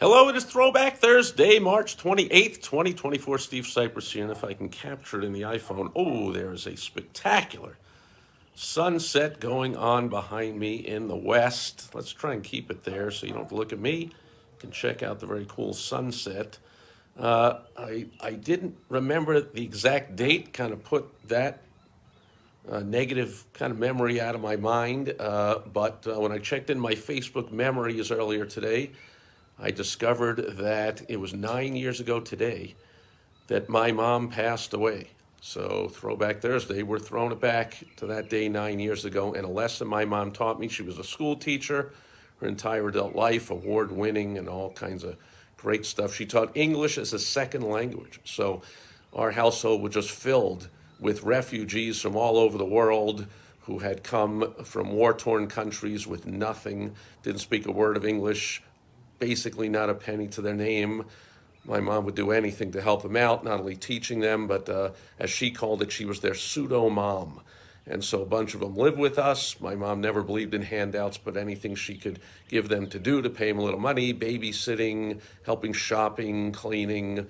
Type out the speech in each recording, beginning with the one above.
Hello, it is Throwback Thursday, March 28th, 2024. Steve Sipress here, and if I can capture it in the iPhone, oh, there is a spectacular sunset going on behind me in the west. Let's try and keep it there so you don't have to look at me. You can check out the very cool sunset. I didn't remember the exact date, kind of put that negative kind of memory out of my mind, but when I checked in my Facebook memories earlier today, I discovered that it was 9 years ago today that my mom passed away. So, Throwback Thursday, we're throwing it back to that day 9 years ago. And a lesson my mom taught me. She was a school teacher her entire adult life, award winning, and all kinds of great stuff. She taught English as a second language. So, our household was just filled with refugees from all over the world who had come from war torn countries with nothing, didn't speak a word of English, basically not a penny to their name. My mom would do anything to help them out, not only teaching them, but as she called it, she was their pseudo mom. And so a bunch of them lived with us. My mom never believed in handouts, but anything she could give them to do to pay them a little money, babysitting, helping shopping, cleaning,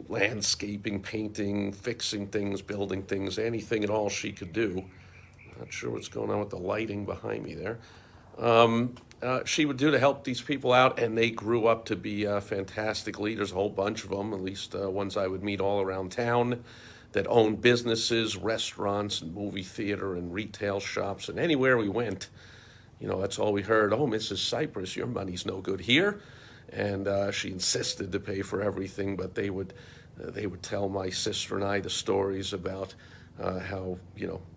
landscaping, painting, fixing things, building things, anything at all she could do. Not sure what's going on with the lighting behind me there. She would do to help these people out, and they grew up to be fantastic leaders, a whole bunch of them, at least ones I would meet all around town that owned businesses, restaurants, and movie theater, and retail shops, and anywhere we went, that's all we heard. Oh, Mrs. Cypress, your money's no good here. And she insisted to pay for everything, but they would tell my sister and I the stories about how,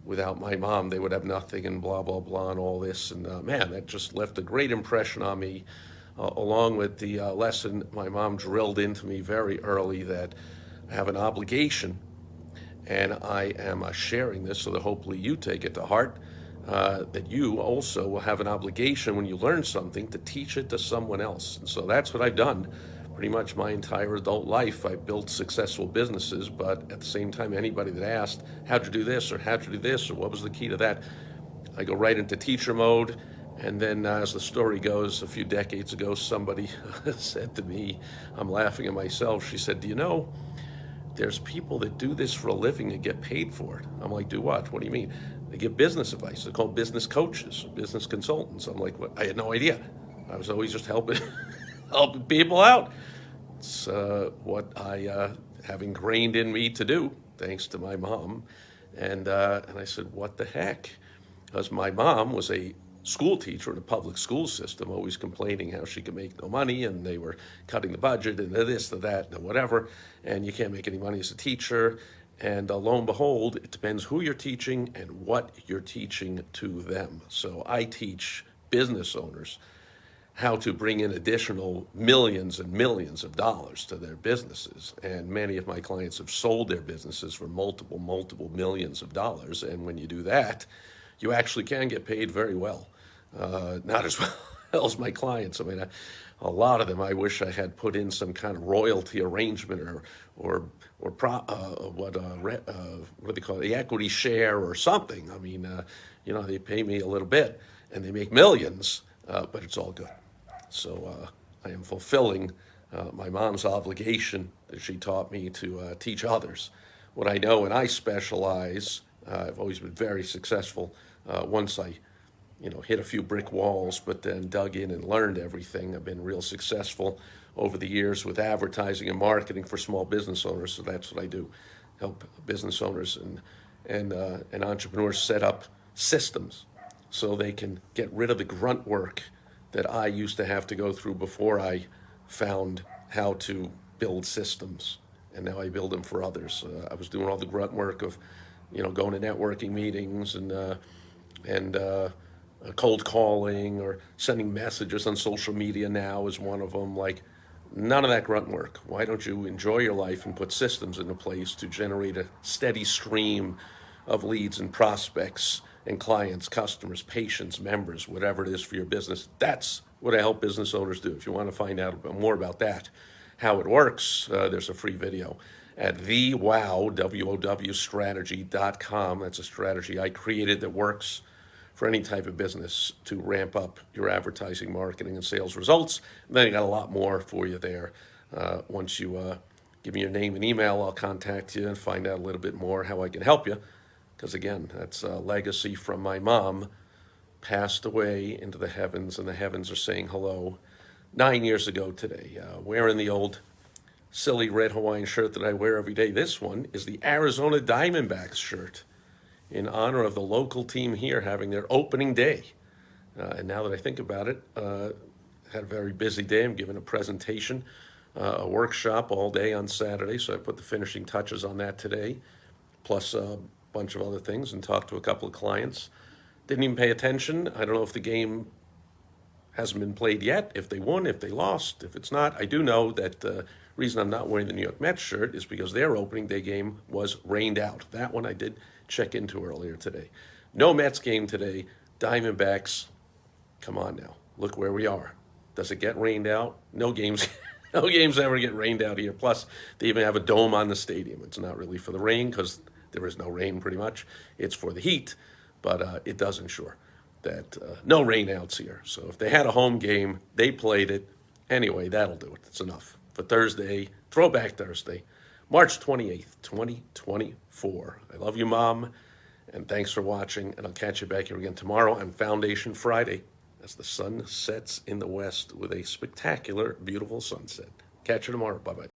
without my mom, they would have nothing and blah, blah, blah, and all this. And man, that just left a great impression on me, along with the lesson my mom drilled into me very early that I have an obligation, and I am sharing this so that hopefully you take it to heart, that you also will have an obligation when you learn something to teach it to someone else. And so that's what I've done pretty much my entire adult life. I built successful businesses, but at the same time, anybody that asked, how'd you do this, or how'd you do this, or what was the key to that, I go right into teacher mode. And then as the story goes, a few decades ago, somebody said to me, I'm laughing at myself, she said, do you know, there's people that do this for a living and get paid for it. I'm like, do what? What do you mean? They give business advice. They're called business coaches, business consultants. I'm like, what? I had no idea. I was always just helping people out. It's what I have ingrained in me to do, thanks to my mom. And I said, what the heck? Because my mom was a school teacher in a public school system, always complaining how she could make no money, and they were cutting the budget, and this, and that, and whatever, and you can't make any money as a teacher. And lo and behold, it depends who you're teaching and what you're teaching to them. So I teach business owners how to bring in additional millions and millions of dollars to their businesses. And many of my clients have sold their businesses for multiple millions of dollars. And when you do that, you actually can get paid very well. Not as well as my clients. I mean, a lot of them, I wish I had put in some kind of royalty arrangement or what do they call it, the equity share or something. I mean, they pay me a little bit and they make millions, but it's all good. So I am fulfilling my mom's obligation that she taught me to teach others what I know, and I specialize. I've always been very successful once I hit a few brick walls, but then dug in and learned everything. I've been real successful over the years with advertising and marketing for small business owners. So that's what I do, help business owners and entrepreneurs set up systems so they can get rid of the grunt work that I used to have to go through before I found how to build systems. And now I build them for others. I was doing all the grunt work of, going to networking meetings and cold calling or sending messages on social media now is one of them. Like, none of that grunt work. Why don't you enjoy your life and put systems into place to generate a steady stream of leads and prospects and clients, customers, patients, members, whatever it is for your business? That's what I help business owners do. If you want to find out more about that, how it works, there's a free video at WOW strategy.com. That's a strategy I created that works for any type of business to ramp up your advertising, marketing, and sales results. And then I got a lot more for you there. Once you give me your name and email, I'll contact you and find out a little bit more how I can help you. Because again, that's a legacy from my mom, passed away into the heavens, and the heavens are saying hello 9 years ago today. Wearing the old silly red Hawaiian shirt that I wear every day. This one is the Arizona Diamondbacks shirt in honor of the local team here having their opening day. And now that I think about it, had a very busy day. I'm giving a presentation, a workshop all day on Saturday, so I put the finishing touches on that today, plus a bunch of other things, and talked to a couple of clients. Didn't even pay attention. I don't know if the game hasn't been played yet, if they won, if they lost, if it's not. I do know that the reason I'm not wearing the New York Mets shirt is because their opening day game was rained out. That one I did check into earlier today. No Mets game today. Diamondbacks, come on now. Look where we are. Does it get rained out? No games. No games ever get rained out here. Plus, they even have a dome on the stadium. It's not really for the rain because there is no rain pretty much. It's for the heat, but it does ensure that no rainouts here. So if they had a home game, they played it. Anyway, that'll do it. It's enough for Thursday, Throwback Thursday, March 28th, 2024. I love you, Mom, and thanks for watching, and I'll catch you back here again tomorrow on Foundation Friday as the sun sets in the west with a spectacular, beautiful sunset. Catch you tomorrow. Bye-bye.